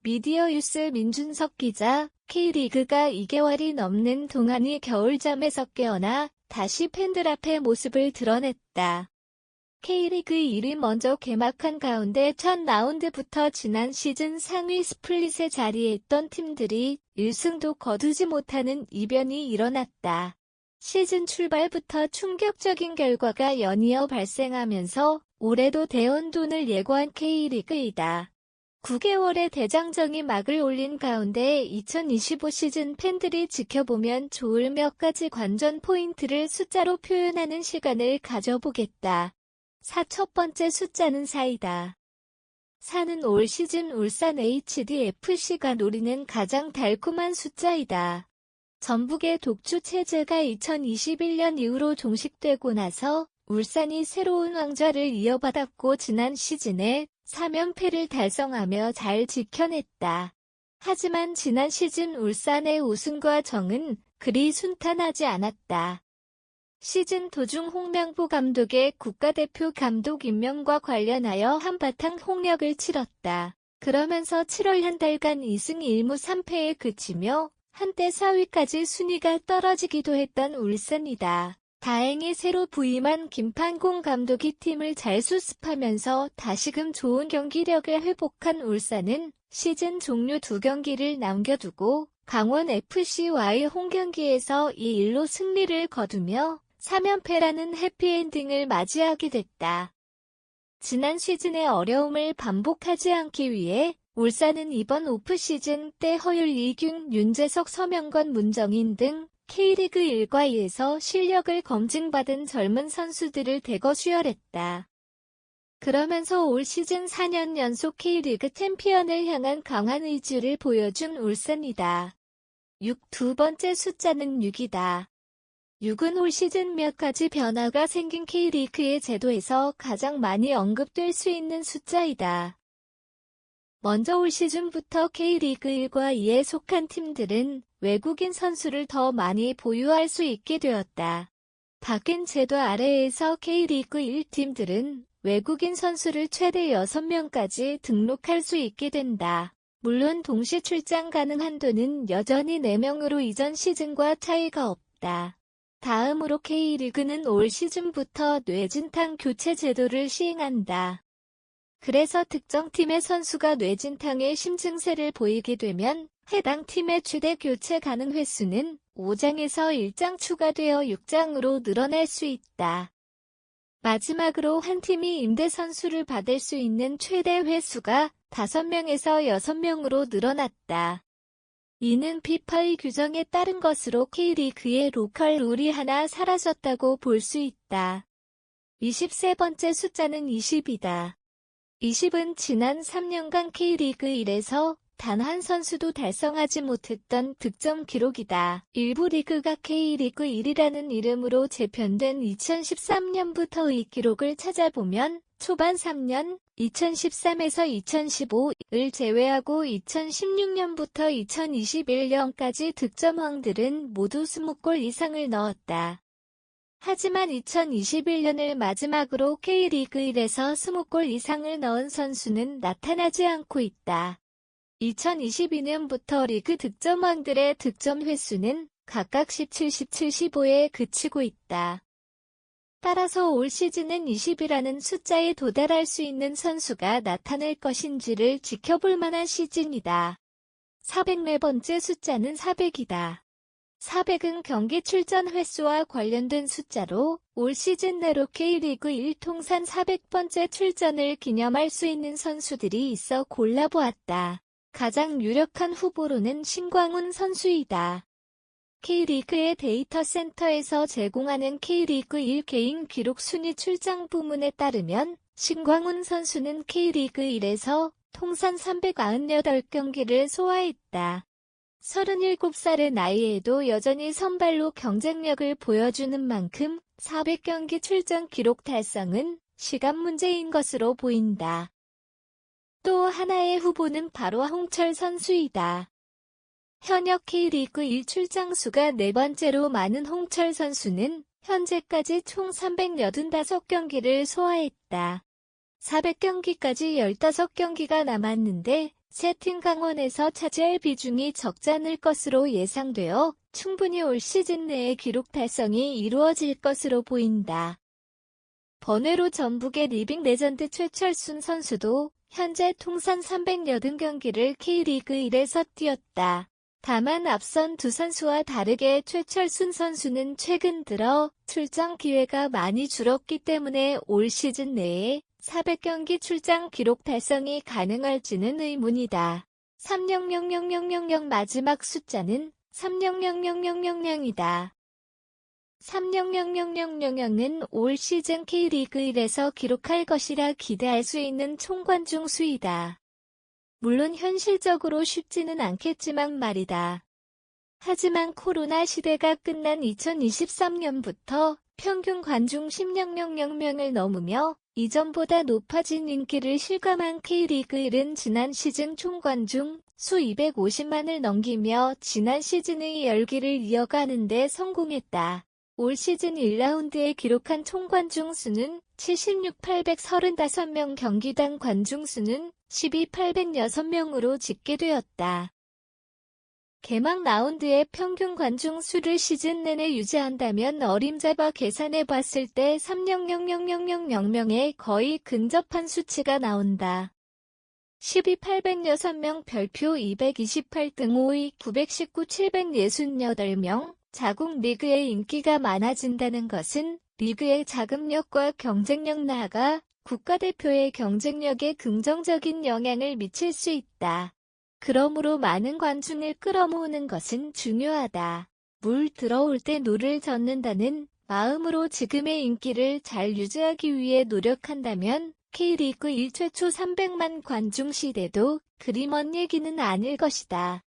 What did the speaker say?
미디어유스 민준석 기자, K리그가 2개월이 넘는 동안이 겨울잠에서 깨어나 다시 팬들 앞에 모습을 드러냈다. K리그 1위 먼저 개막한 가운데 첫 라운드부터 지난 시즌 상위 스플릿에 자리했던 팀들이 1승도 거두지 못하는 이변이 일어났다. 시즌 출발부터 충격적인 결과가 연이어 발생하면서 올해도 대혼돈을 예고한 K리그이다. 9개월의 대장정이 막을 올린 가운데 2025 시즌 팬들이 지켜보면 좋을 몇 가지 관전 포인트를 숫자로 표현하는 시간을 가져보겠다. 첫 번째 숫자는 4이다. 4는 올 시즌 울산 HDFC가 노리는 가장 달콤한 숫자이다. 전북의 독주 체제가 2021년 이후로 종식되고 나서 울산이 새로운 왕좌를 이어받았고 지난 시즌에 3연패를 달성하며 잘 지켜냈다. 하지만 지난 시즌 울산의 우승과 정은 그리 순탄하지 않았다. 시즌 도중 홍명보 감독의 국가대표 감독 임명과 관련하여 한바탕 홍역을 치렀다. 그러면서 7월 한 달간 2승 1무 3패에 그치며 한때 4위까지 순위가 떨어지기도 했던 울산이다. 다행히 새로 부임한 김판공 감독이 팀을 잘 수습하면서 다시금 좋은 경기력을 회복한 울산은 시즌 종료 2경기를 남겨두고 강원FC와의 홈경기에서 2-1로 승리를 거두며 3연패라는 해피엔딩을 맞이하게 됐다. 지난 시즌의 어려움을 반복하지 않기 위해 울산은 이번 오프시즌 때 허율, 이균, 윤재석, 서명건, 문정인 등 K리그 1과 2에서 실력을 검증받은 젊은 선수들을 대거 수혈했다. 그러면서 올 시즌 4년 연속 K리그 챔피언을 향한 강한 의지를 보여준 울산이다. 두 번째 숫자는 6이다. 6은 올 시즌 몇 가지 변화가 생긴 K리그의 제도에서 가장 많이 언급될 수 있는 숫자이다. 먼저 올 시즌부터 K리그 1과 2에 속한 팀들은 외국인 선수를 더 많이 보유할 수 있게 되었다. 바뀐 제도 아래에서 K리그 1팀들은 외국인 선수를 최대 6명까지 등록할 수 있게 된다. 물론 동시 출장 가능 한도는 여전히 4명으로 이전 시즌과 차이가 없다. 다음으로 K리그는 올 시즌부터 뇌진탕 교체 제도를 시행한다. 그래서 특정 팀의 선수가 뇌진탕의 심증세를 보이게 되면 해당 팀의 최대 교체 가능 횟수는 5장에서 1장 추가되어 6장으로 늘어날 수 있다. 마지막으로 한 팀이 임대 선수를 받을 수 있는 최대 횟수가 5명에서 6명으로 늘어났다. 이는 FIFA의 규정에 따른 것으로 K리그의 로컬 룰이 하나 사라졌다고 볼 수 있다. 23번째 숫자는 20이다. 20은 지난 3년간 K리그 1에서 단 한 선수도 달성하지 못했던 득점 기록이다. 일부 리그가 K리그 1이라는 이름으로 재편된 2013년부터의 기록을 찾아보면 초반 3년 2013에서 2015을 제외하고 2016년부터 2021년까지 득점왕들은 모두 20골 이상을 넣었다. 하지만 2021년을 마지막으로 K리그 1에서 20골 이상을 넣은 선수는 나타나지 않고 있다. 2022년부터 리그 득점왕들의 득점 횟수는 각각 17, 17, 15에 그치고 있다. 따라서 올 시즌은 20이라는 숫자에 도달할 수 있는 선수가 나타날 것인지를 지켜볼 만한 시즌이다. 404번째 숫자는 400이다. 400은 경기 출전 횟수와 관련된 숫자로 올 시즌 내로 K리그 1 통산 400번째 출전을 기념할 수 있는 선수들이 있어 골라보았다. 가장 유력한 후보로는 신광훈 선수이다. K리그의 데이터 센터에서 제공하는 K리그 1 개인 기록 순위 출장 부문에 따르면 신광훈 선수는 K리그 1에서 통산 398경기를 소화했다. 37살의 나이에도 여전히 선발로 경쟁력을 보여주는 만큼 400경기 출전 기록 달성은 시간 문제인 것으로 보인다. 또 하나의 후보는 바로 홍철 선수이다. 현역 K리그 1 출장수가 4번째로 많은 홍철 선수는 현재까지 총 385경기를 소화했다. 400경기까지 15경기가 남았는데 세팅 강원에서 차지할 비중이 적지 않을 것으로 예상되어 충분히 올 시즌 내에 기록 달성이 이루어질 것으로 보인다. 번외로 전북의 리빙 레전드 최철순 선수도 현재 통산 380경기를 K리그 1에서 뛰었다. 다만 앞선 두 선수와 다르게 최철순 선수는 최근 들어 출장 기회가 많이 줄었기 때문에 올 시즌 내에 400경기 출장 기록 달성이 가능할지는 의문이다. 30000000 마지막 숫자는 30000000이다. 300000은 올 시즌 K리그 1에서 기록할 것이라 기대할 수 있는 총관중 수이다. 물론 현실적으로 쉽지는 않겠지만 말이다. 하지만 코로나 시대가 끝난 2023년부터 평균 관중 100000명을 넘으며 이전보다 높아진 인기를 실감한 K리그 1은 지난 시즌 총관중 수 250만을 넘기며 지난 시즌의 열기를 이어가는 데 성공했다. 올 시즌 1라운드에 기록한 총관중 수는 76835명, 경기당 관중 수는 12806명으로 집계되었다. 개막 라운드의 평균 관중 수를 시즌 내내 유지한다면 어림잡아 계산해 봤을 때 300000명에 거의 근접한 수치가 나온다. 12806명, 별표 228등 5위 919 768명. 자국 리그의 인기가 많아진다는 것은 리그의 자금력과 경쟁력 나아가 국가대표의 경쟁력에 긍정적인 영향을 미칠 수 있다. 그러므로 많은 관중을 끌어모으는 것은 중요하다. 물 들어올 때 노를 젓는다는 마음으로 지금의 인기를 잘 유지하기 위해 노력한다면 K리그 1 최초 300만 관중 시대도 그리 먼 얘기는 아닐 것이다.